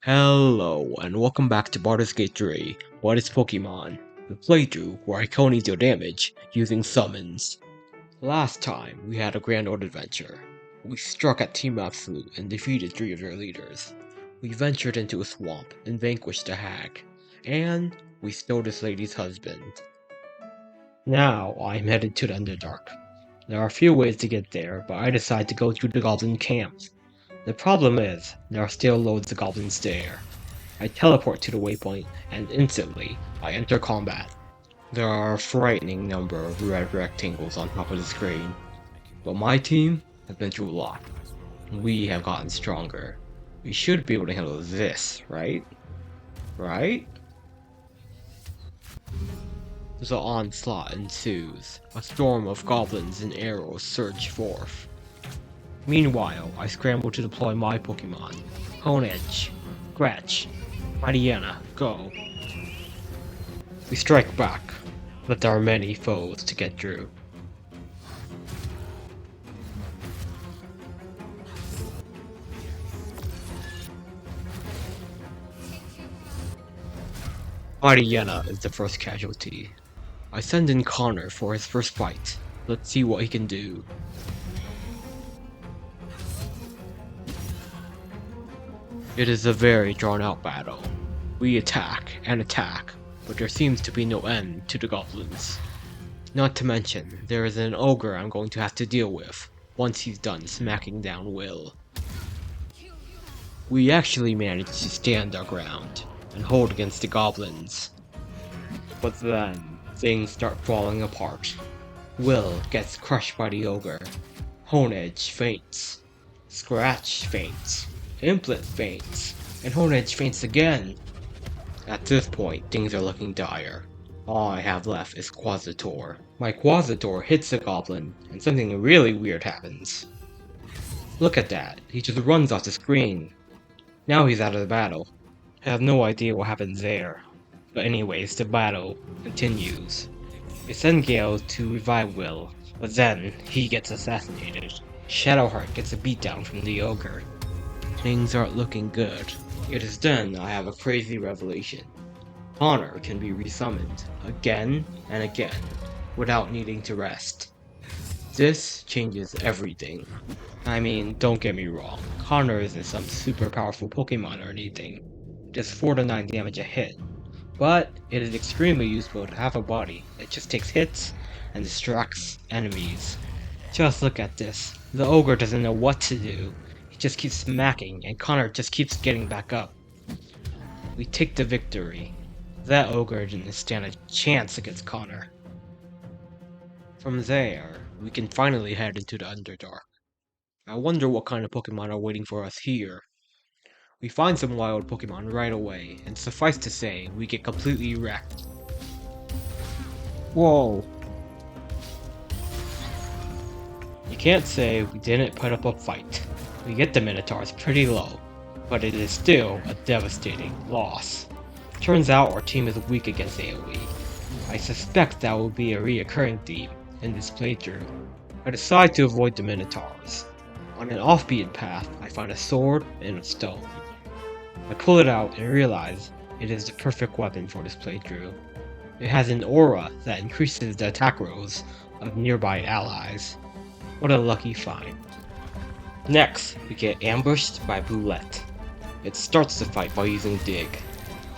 Hello, and welcome back to Baldur's Gate 3, What is Pokemon? The playthrough where I can only deal damage using summons. Last time, we had a grand old adventure. We struck at Team Absolute and defeated 3 of their leaders. We ventured into a swamp and vanquished a hag. And we stole this lady's husband. Now, I'm headed to the Underdark. There are a few ways to get there, but I decided to go through the goblin camps. The problem is, there are still loads of goblins there. I teleport to the waypoint, and instantly, I enter combat. There are a frightening number of red rectangles on top of the screen, but my team has been through a lot. We have gotten stronger. We should be able to handle this, right? Right? The onslaught ensues. A storm of goblins and arrows surge forth. Meanwhile, I scramble to deploy my Pokemon. Honedge, Scratch, Mariana, go. We strike back, but there are many foes to get through. Mariana is the first casualty. I send in Connor for his first fight. Let's see what he can do. It is a very drawn-out battle. We attack and attack, but there seems to be no end to the goblins. Not to mention, there is an ogre I'm going to have to deal with, once he's done smacking down Will. We actually managed to stand our ground, and hold against the goblins. But then, things start falling apart. Will gets crushed by the ogre. Honedge faints. Scratch faints. Implant faints. And Honedge faints again. At this point, things are looking dire. All I have left is Quasitor. My Quasitor hits the goblin, and something really weird happens. Look at that, he just runs off the screen. Now he's out of the battle. I have no idea what happens there. But anyways, the battle continues. I send Gale to revive Will, but then he gets assassinated. Shadowheart gets a beatdown from the ogre. Things aren't looking good. It is then I have a crazy revelation. Connor can be resummoned again and again without needing to rest. This changes everything. I mean, don't get me wrong, Connor isn't some super powerful Pokemon or anything, just 4 to 9 damage a hit, but it is extremely useful to have a body that just takes hits and distracts enemies. Just look at this, the ogre doesn't know what to do, he just keeps smacking and Connor just keeps getting back up. We take the victory. That ogre didn't stand a chance against Connor. From there, we can finally head into the Underdark. I wonder what kind of Pokemon are waiting for us here. We find some wild Pokemon right away, and suffice to say, we get completely wrecked. Whoa! You can't say we didn't put up a fight. We get the Minotaurs pretty low, but it is still a devastating loss. Turns out our team is weak against AoE. I suspect that will be a reoccurring theme in this playthrough. I decide to avoid the Minotaurs. On an offbeaten path, I find a sword and a stone. I pull it out and realize it is the perfect weapon for this playthrough. It has an aura that increases the attack rolls of nearby allies. What a lucky find. Next, we get ambushed by Boulette. It starts the fight by using Dig.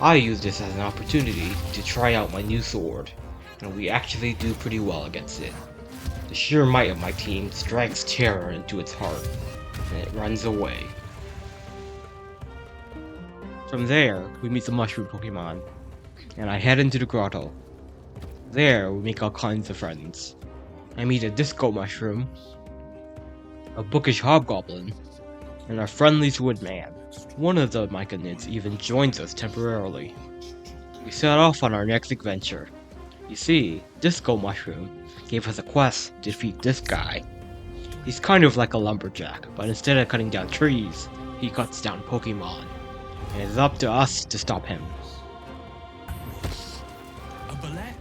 I use this as an opportunity to try out my new sword, and we actually do pretty well against it. The sheer might of my team strikes terror into its heart, and it runs away. From there, we meet the mushroom Pokemon, and I head into the grotto. There, we make all kinds of friends. I meet a disco mushroom, a bookish hobgoblin, and a friendly woodman. One of the Myconids even joins us temporarily. We set off on our next adventure. You see, Disco Mushroom gave us a quest to defeat this guy. He's kind of like a lumberjack, but instead of cutting down trees, he cuts down Pokemon. And it's up to us to stop him. A ballet?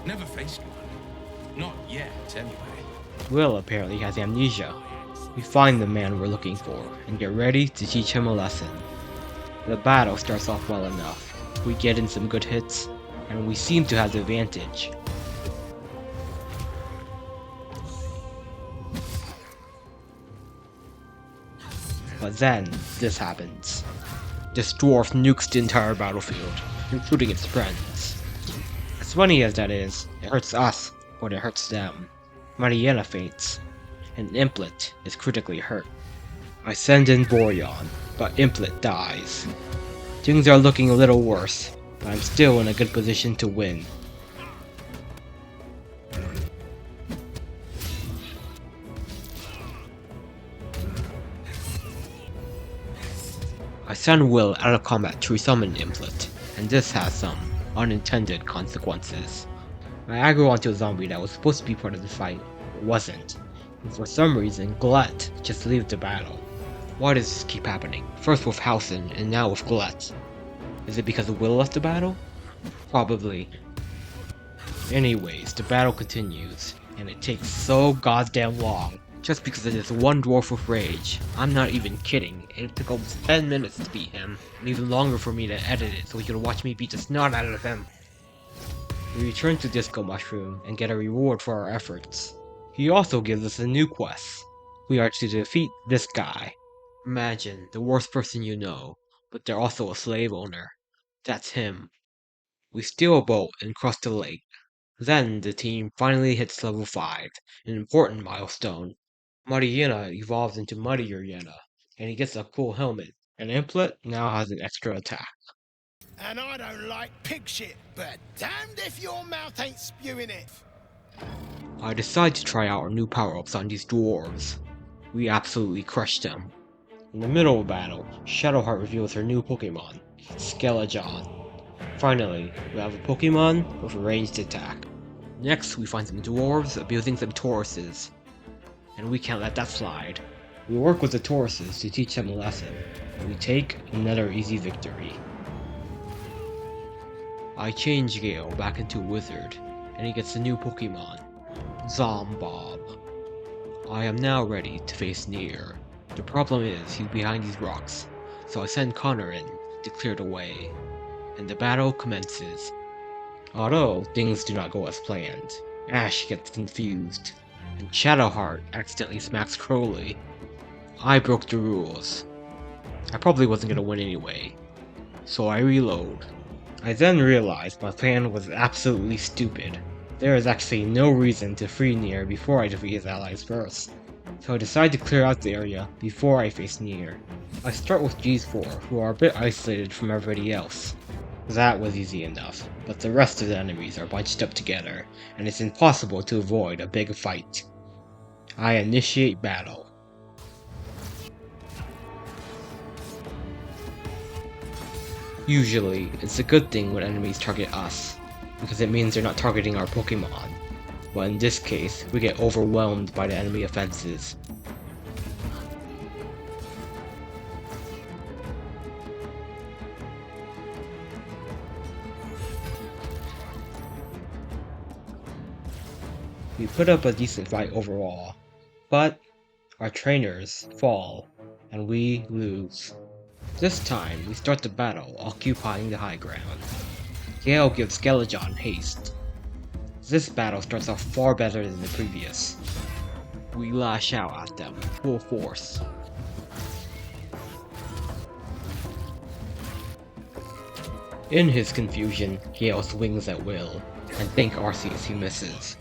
Never faced one. Not yet, anyway. Will apparently has amnesia. We find the man we're looking for, and get ready to teach him a lesson. The battle starts off well enough. We get in some good hits, and we seem to have the advantage. But then, this happens. This dwarf nukes the entire battlefield, including its friends. As funny as that is, it hurts us, but it hurts them. Mariana faints, and Implet is critically hurt. I send in Boryon, but Implet dies. Things are looking a little worse, but I'm still in a good position to win. I send Will out of combat to resummon Implet, and this has some unintended consequences. I aggro onto a zombie that was supposed to be part of the fight, but wasn't, and for some reason Glut just leaves the battle. Why does this keep happening? First with Housen, and now with Glut. Is it because Will left the battle? Probably. Anyways, the battle continues, and it takes so goddamn long, just because of this one dwarf with rage. I'm not even kidding, it took almost 10 minutes to beat him, and even longer for me to edit it so you can watch me beat the snot out of him. We return to Disco Mushroom and get a reward for our efforts. He also gives us a new quest. We are to defeat this guy. Imagine, the worst person you know, but they're also a slave owner. That's him. We steal a boat and cross the lake. Then the team finally hits level 5, an important milestone. Muddy Yenna evolves into Muddier Yenna, and he gets a cool helmet, and Implet now has an extra attack. And I don't like pig shit, but damned if your mouth ain't spewing it. I decide to try out our new power-ups on these dwarves. We absolutely crushed them. In the middle of battle, Shadowheart reveals her new Pokemon, Skeleton. Finally, we have a Pokemon with a ranged attack. Next, we find some dwarves abusing some Tauruses. And we can't let that slide. We work with the Tauruses to teach them a lesson, and we take another easy victory. I change Gale back into a wizard, and he gets a new Pokemon, Zombob. I am now ready to face Nier. The problem is he's behind these rocks, so I send Connor in to clear the way, and the battle commences. Although things do not go as planned, Ash gets confused, and Shadowheart accidentally smacks Crowley. I broke the rules. I probably wasn't gonna win anyway, so I reload. I then realized my plan was absolutely stupid. There is actually no reason to free Nier before I defeat his allies first, so I decide to clear out the area before I face Nier. I start with G4, who are a bit isolated from everybody else. That was easy enough, but the rest of the enemies are bunched up together, and it's impossible to avoid a big fight. I initiate battle. Usually, it's a good thing when enemies target us, because it means they're not targeting our Pokemon, but in this case, we get overwhelmed by the enemy offenses. We put up a decent fight overall, but our trainers fall, and we lose. This time, we start the battle occupying the high ground. Gale gives Skeleton haste. This battle starts off far better than the previous. We lash out at them full force. In his confusion, Gale swings at Will, and thank Arceus he misses.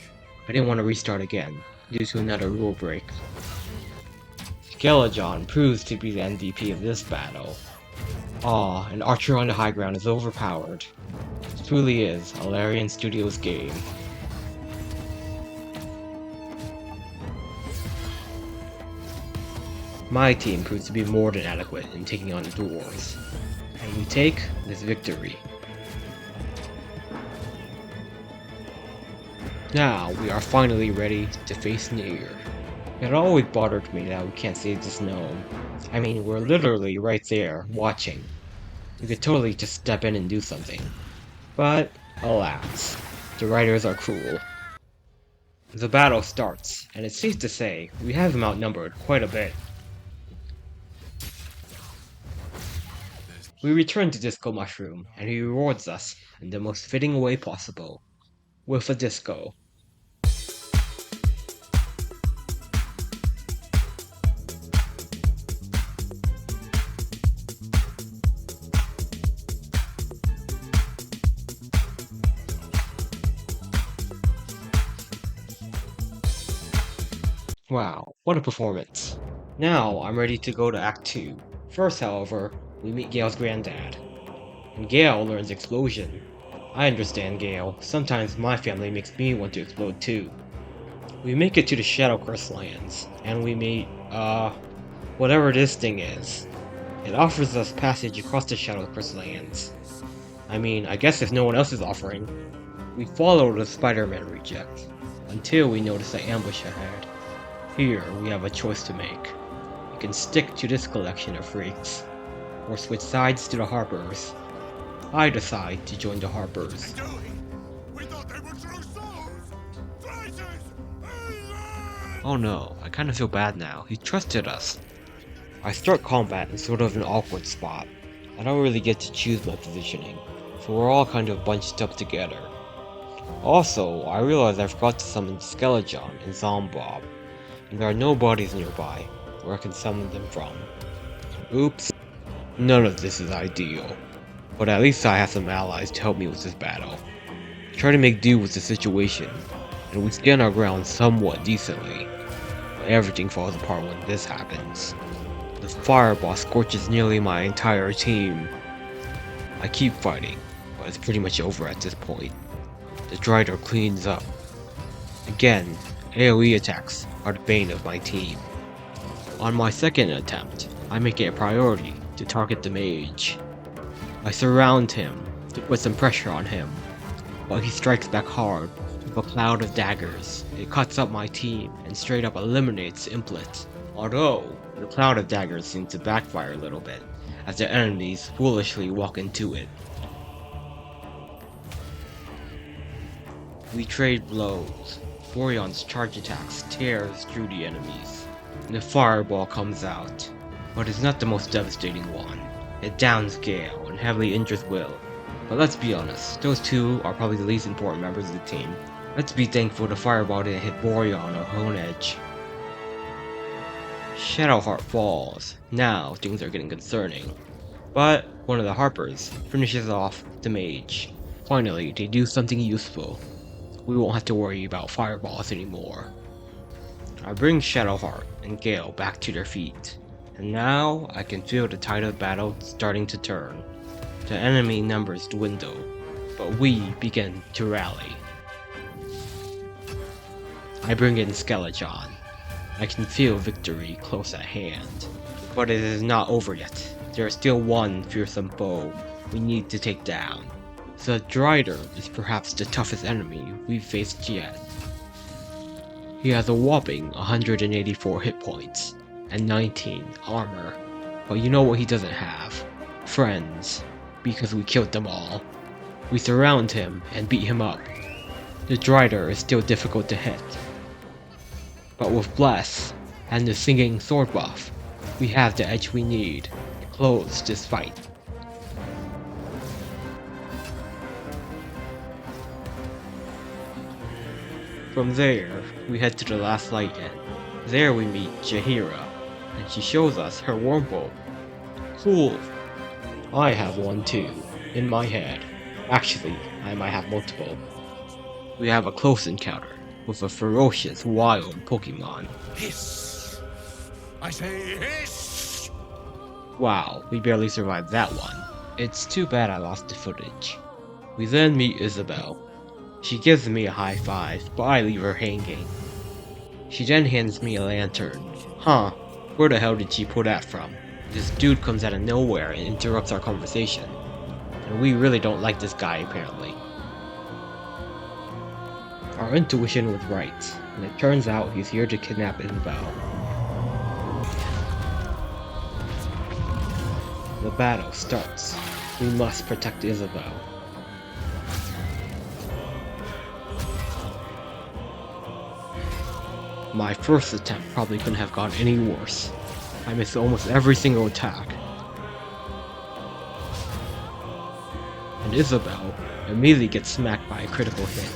I didn't want to restart again, due to another rule break. Skeleton proves to be the MVP of this battle. Aw, an archer on the high ground is overpowered. It truly is a Larian Studios game. My team proves to be more than adequate in taking on the dwarves, and we take this victory. Now we are finally ready to face Nier. It always bothered me that we can't save this gnome. I mean, we're literally right there, watching. We could totally just step in and do something. But, alas, the writers are cruel. The battle starts, and it's safe to say, we have them outnumbered quite a bit. We return to Disco Mushroom, and he rewards us in the most fitting way possible, with a disco. Wow, what a performance. Now I'm ready to go to Act 2. First, however, we meet Gale's granddad. And Gale learns explosion. I understand, Gale. Sometimes my family makes me want to explode too. We make it to the Shadowcrest lands, and we meet, whatever this thing is. It offers us passage across the Shadowcrest lands. I mean, I guess if no one else is offering. We follow the Spider-Man reject, until we notice an ambush ahead. Here, we have a choice to make. We can stick to this collection of freaks, or switch sides to the Harpers. I decide to join the Harpers. We thought they were true souls! Traitors! Oh no, I kinda feel bad now. He trusted us. I start combat in sort of an awkward spot. I don't really get to choose my positioning, so we're all kind of bunched up together. Also, I realize I forgot to summon Skeleton and Zombob, and there are no bodies nearby where I can summon them from. Oops. None of this is ideal, but at least I have some allies to help me with this battle. Try to make do with the situation, and we stand our ground somewhat decently, but everything falls apart when this happens. The fireball scorches nearly my entire team. I keep fighting, but it's pretty much over at this point. The Drider cleans up. Again, AoE attacks are the bane of my team. On my second attempt, I make it a priority to target the mage. I surround him to put some pressure on him, but he strikes back hard with a cloud of daggers. It cuts up my team and straight up eliminates Implet. Although, the cloud of daggers seems to backfire a little bit, as the enemies foolishly walk into it. We trade blows. Boryon's charge attacks tears through the enemies. And the fireball comes out, but it's not the most devastating one. It downs Gale and heavily injures Will. But let's be honest, those two are probably the least important members of the team. Let's be thankful the fireball didn't hit Boryon or Honedge. Shadowheart falls. Now things are getting concerning. But one of the Harpers finishes off the mage. Finally, they do something useful. We won't have to worry about fireballs anymore. I bring Shadowheart and Gale back to their feet, and now I can feel the tide of battle starting to turn. The enemy numbers dwindle, but we begin to rally. I bring in Skeleton. I can feel victory close at hand, but it is not over yet. There is still one fearsome foe we need to take down. The Drider is perhaps the toughest enemy we've faced yet. He has a whopping 184 hit points and 19 armor, but you know what he doesn't have? Friends, because we killed them all. We surround him and beat him up. The Drider is still difficult to hit, but with Bless and the singing sword buff, we have the edge we need to close this fight. From there, we head to the last light inn. There we meet Jaheira, and she shows us her wormhole. Cool. I have one too, in my head. Actually, I might have multiple. We have a close encounter with a ferocious, wild Pokemon. Hiss! I say hiss! Wow, we barely survived that one. It's too bad I lost the footage. We then meet Isabelle. She gives me a high five, but I leave her hanging. She then hands me a lantern. Huh, where the hell did she pull that from? This dude comes out of nowhere and interrupts our conversation. And we really don't like this guy apparently. Our intuition was right, and it turns out he's here to kidnap Isabelle. The battle starts. We must protect Isabelle. My first attempt probably couldn't have gone any worse. I missed almost every single attack. and Isabel immediately gets smacked by a critical hit.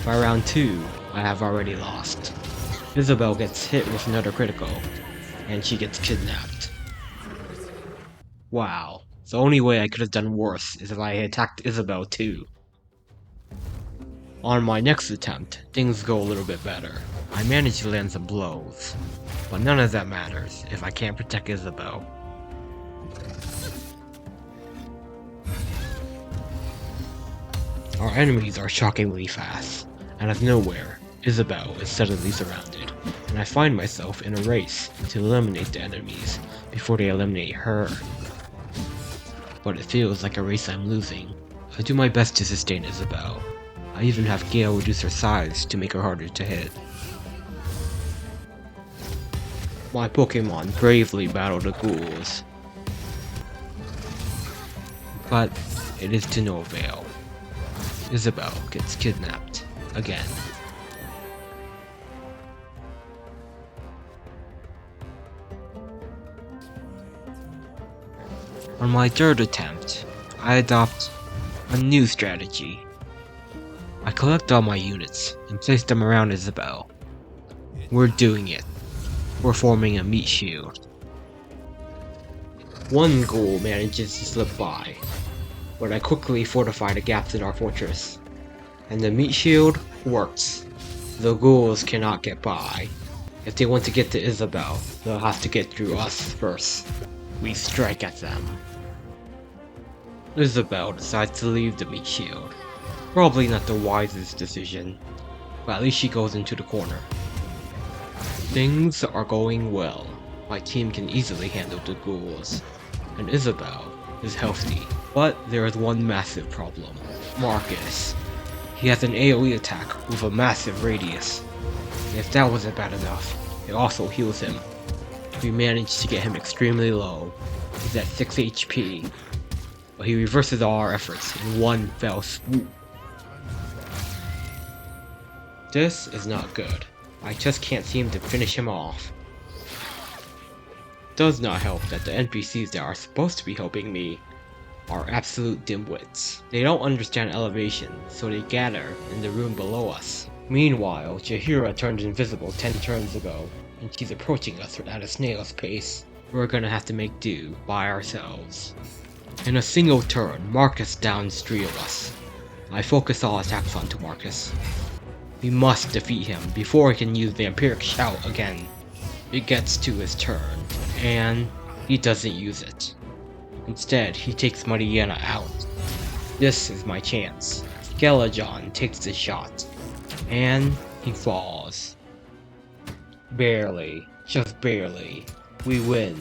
By round 2, I have already lost. Isabel gets hit with another critical, and she gets kidnapped. Wow, the only way I could have done worse is if I had attacked Isabel too. On my next attempt, things go a little bit better. I manage to land some blows, but none of that matters if I can't protect Isabel. Our enemies are shockingly fast, and out of nowhere, Isabel is suddenly surrounded, and I find myself in a race to eliminate the enemies before they eliminate her. But it feels like a race I'm losing. I do my best to sustain Isabel. I even have Gale reduce her size to make her harder to hit. My Pokemon bravely battle the ghouls, but it is to no avail. Isabel gets kidnapped again. On my third attempt, I adopt a new strategy. I collect all my units and place them around Isabel. We're doing it. We're forming a meat shield. One ghoul manages to slip by, but I quickly fortify the gaps in our fortress, and the meat shield works. The ghouls cannot get by. If they want to get to Isabel, they'll have to get through us first. We strike at them. Isabel decides to leave the meat shield. Probably not the wisest decision, but at least she goes into the corner. Things are going well. My team can easily handle the ghouls, and Isabel is healthy. But there is one massive problem. Marcus. He has an AoE attack with a massive radius. And if that wasn't bad enough, it also heals him. We managed to get him extremely low. He's at 6 HP. But he reverses all our efforts in one fell swoop. This is not good. I just can't seem to finish him off. Does not help that the NPCs that are supposed to be helping me are absolute dimwits. They don't understand elevation, so they gather in the room below us. Meanwhile, Jaheira turned invisible 10 turns ago, and she's approaching us at a snail's pace. We're gonna have to make do by ourselves. In a single turn, Marcus downs 3 of us. I focus all attacks onto Marcus. We must defeat him before he can use Vampiric Shout again. It gets to his turn, and he doesn't use it. Instead, he takes Mariana out. This is my chance. Skeleton takes the shot, and he falls. Barely, just barely. We win.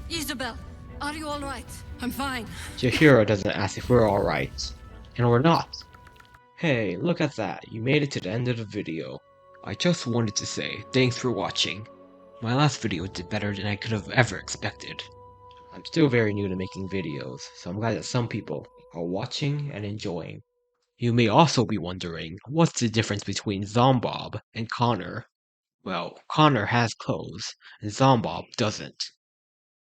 Isabel, are you alright? I'm fine. Jaheira doesn't ask if we're alright, and we're not. Hey, look at that, you made it to the end of the video. I just wanted to say thanks for watching. My last video did better than I could have ever expected. I'm still very new to making videos, so I'm glad that some people are watching and enjoying. You may also be wondering, what's the difference between Zombob and Connor? Well, Connor has clothes, and Zombob doesn't.